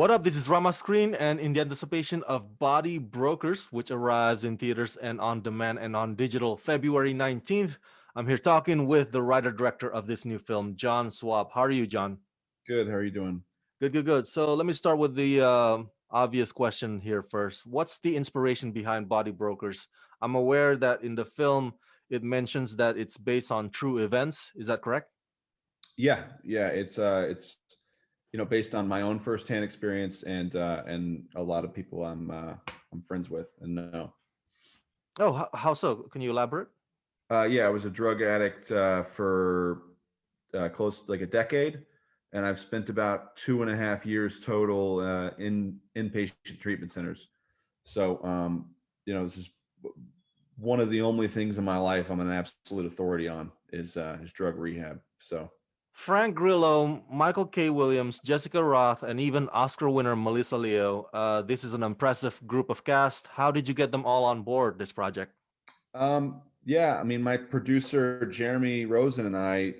What up? This is Rama Screen, and in the anticipation of Body Brokers, which arrives in theaters and on demand and on digital February 19th, I'm here talking with the writer director of this new film, John Swab. How are you, John? Good. How are you doing? Good, good, good. So let me start with the obvious question here first. What's the inspiration behind Body Brokers? I'm aware that in the film, it mentions that it's based on true events. Is that correct? Yeah. It's based on my own firsthand experience and a lot of people I'm friends with and know. Oh, how so? Can you elaborate? Yeah, I was a drug addict for close to like a decade, and I've spent about 2.5 years total in inpatient treatment centers. So this is one of the only things in my life I'm an absolute authority on is drug rehab. So Frank Grillo, Michael K. Williams, Jessica Roth, and even Oscar winner Melissa Leo. This is an impressive group of cast. How did you get them all on board this project? yeah, I mean, my producer Jeremy Rosen and I,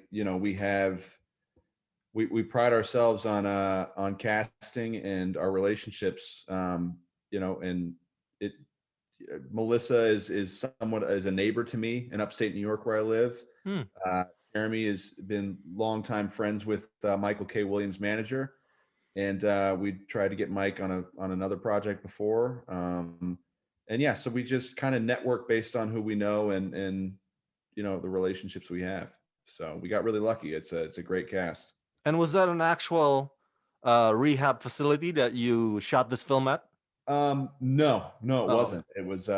we pride ourselves on casting and our relationships. And it Melissa is somewhat as a neighbor to me in upstate New York where I live. Hmm. Uh, Jeremy has been longtime friends with Michael K. Williams' manager, and we tried to get Mike on another project before. And yeah, so we just kind of network based on who we know and the relationships we have. So we got really lucky. It's a great cast. And was that an actual rehab facility that you shot this film at? No, it Oh, okay. wasn't. It was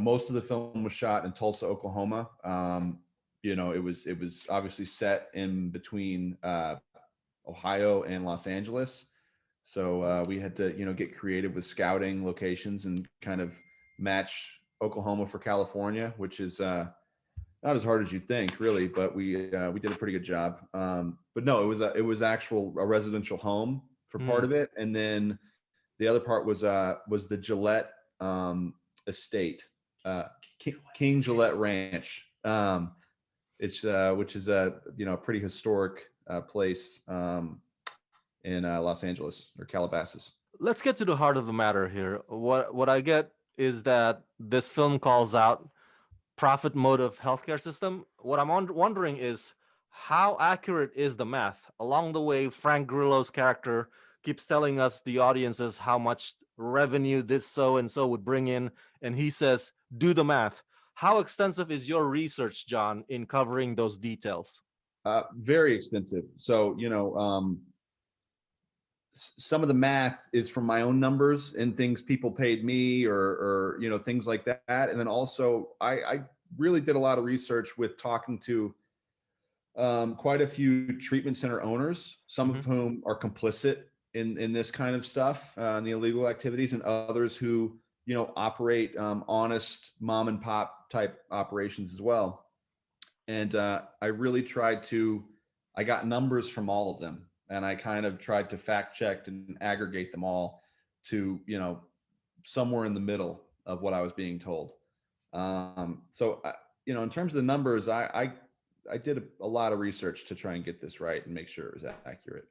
most of the film was shot in Tulsa, Oklahoma. It was obviously set in between Ohio and Los Angeles. So we had to, get creative with scouting locations and kind of match Oklahoma for California, which is not as hard as you think, really. But we did a pretty good job. But no, it was actual a residential home for part Hmm. of it, and then the other part was the Gillette estate, King Gillette Ranch. It's which is a pretty historic place in Los Angeles or Calabasas. Let's get to the heart of the matter here. What I get is that this film calls out profit motive healthcare system. What I'm wondering is how accurate is the math? Along the way, Frank Grillo's character keeps telling us, the audiences, how much revenue this so and so would bring in, and he says, "Do the math." How extensive is your research, John, in covering those details? Very extensive. So some of the math is from my own numbers and things people paid me or things like that. And then also I really did a lot of research with talking to quite a few treatment center owners, some Mm-hmm. of whom are complicit in this kind of stuff, in the illegal activities, and others who operate honest mom and pop type operations as well. And I really tried to. I got numbers from all of them, and I kind of tried to fact check and aggregate them all to somewhere in the middle of what I was being told. So in terms of the numbers, I did a lot of research to try and get this right and make sure it was accurate.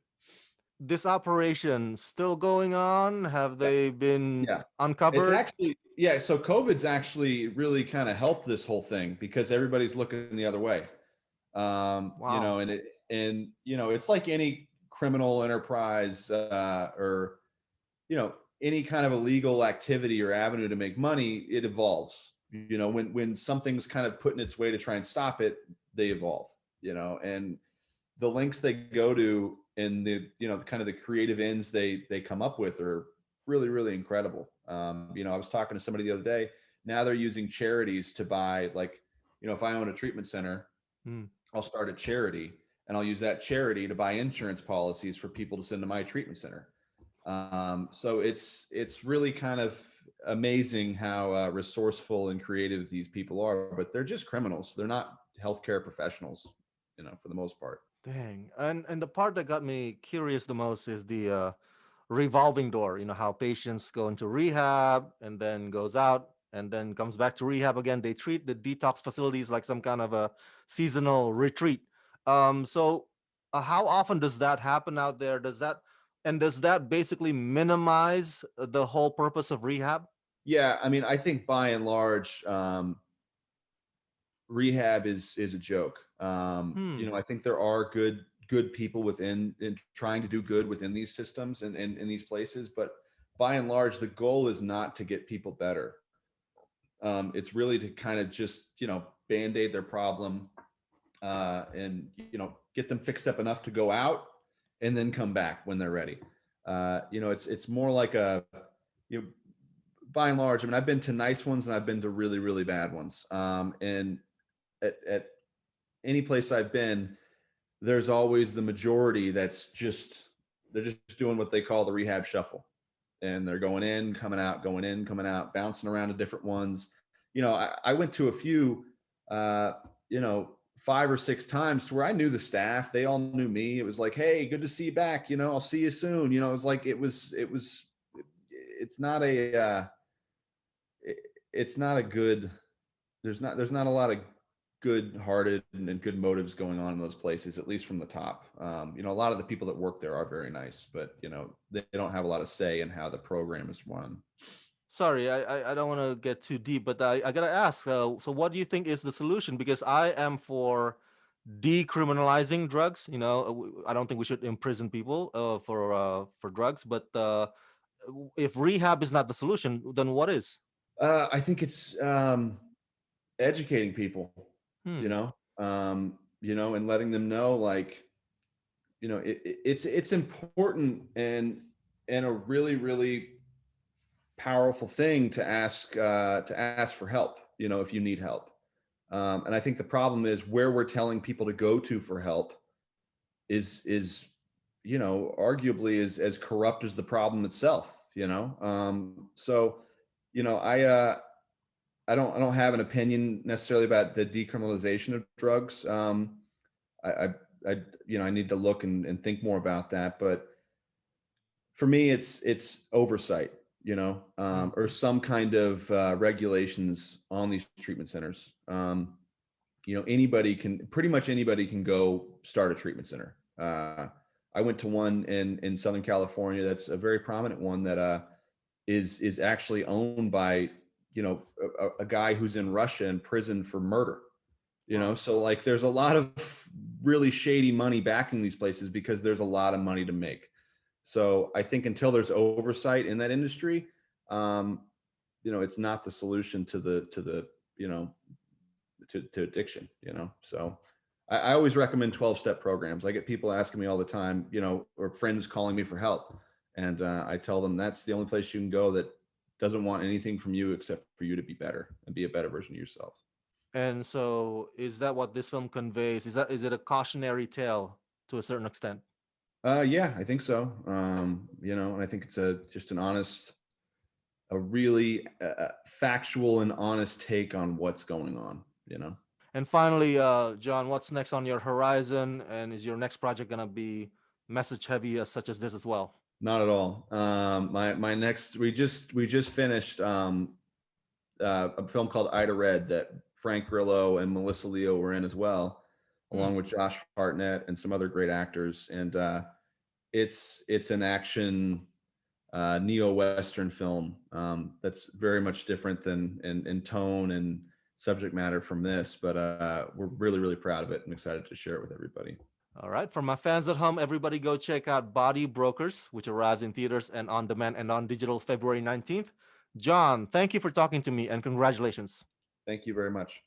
This operation still going on? Have Yeah, they been yeah. It's uncovered? actually yeah. So COVID's actually really kind of helped this whole thing because everybody's looking the other way. Wow. And it's like any criminal enterprise or any kind of illegal activity or avenue to make money. It evolves. When something's kind of put in its way to try and stop it, they evolve. And the links they go to and the kind of the creative ends they come up with are really really incredible. I was talking to somebody the other day. Now they're using charities to buy, like, if I own a treatment center, Hmm. I'll start a charity and I'll use that charity to buy insurance policies for people to send to my treatment center. So it's really kind of amazing how resourceful and creative these people are, but they're just criminals. They're not healthcare professionals, for the most part. Dang. And the part that got me curious the most is the revolving door. You know how patients go into rehab and then goes out and then comes back to rehab again. They treat the detox facilities like some kind of a seasonal retreat. So how often does that happen out there? Does that And does that basically minimize the whole purpose of rehab? Yeah, I mean, I think by and large, rehab is a joke. Hmm. I think there are good people within in trying to do good within these systems and in these places, but by and large, the goal is not to get people better. It's really to kind of just band-aid their problem, and get them fixed up enough to go out and then come back when they're ready. It's more like a you know by and large. I mean, I've been to nice ones and I've been to really really bad ones. And at any place I've been, there's always the majority that's they're just doing what they call the rehab shuffle, and they're going in, coming out, bouncing around to different ones. I went to a few, uh, 5 or 6 times to where I knew the staff. They all knew me. It was like, hey, good to see you back. I'll see you soon. It was like, it's not it's not a good, there's not a lot of good-hearted and good motives going on in those places, at least from the top. A lot of the people that work there are very nice, but they don't have a lot of say in how the program is run. Sorry, I don't want to get too deep, but I gotta ask. So, what do you think is the solution? Because I am for decriminalizing drugs. I don't think we should imprison people for drugs. But if rehab is not the solution, then what is? I think it's educating people, Hmm. and letting them know, like, it's important and a really really powerful thing to ask for help, if you need help. And I think the problem is where we're telling people to go to for help is arguably as corrupt as the problem itself. So I don't have an opinion necessarily about the decriminalization of drugs. I, I, I need to look and think more about that. But for me, it's oversight, Hmm. or some kind of regulations on these treatment centers. Pretty much anybody can go start a treatment center. I went to one in Southern California. That's a very prominent one that is actually owned by a guy who's in Russia in prison for murder. Wow. So like there's a lot of really shady money backing these places because there's a lot of money to make. So I think until there's oversight in that industry, it's not the solution to you know to addiction. So I always recommend 12-step programs. I get people asking me all the time, or friends calling me for help, and I tell them that's the only place you can go that doesn't want anything from you except for you to be better and be a better version of yourself. And so, is that what this film conveys? Is it a cautionary tale to a certain extent? Yeah, I think so. And I think it's just a really factual and honest take on what's going on. And finally, John, what's next on your horizon? And is your next project gonna be message heavy such as this as well? Not at all. My next, we just finished a film called Ida Red that Frank Grillo and Melissa Leo were in as well, Hmm. along with Josh Hartnett and some other great actors. And it's an action neo-Western film that's very much different than in tone and subject matter from this, but we're really really proud of it and excited to share it with everybody. All right. For my fans at home, everybody go check out Body Brokers, which arrives in theaters and on demand and on digital February 19th. John, thank you for talking to me and congratulations. Thank you very much.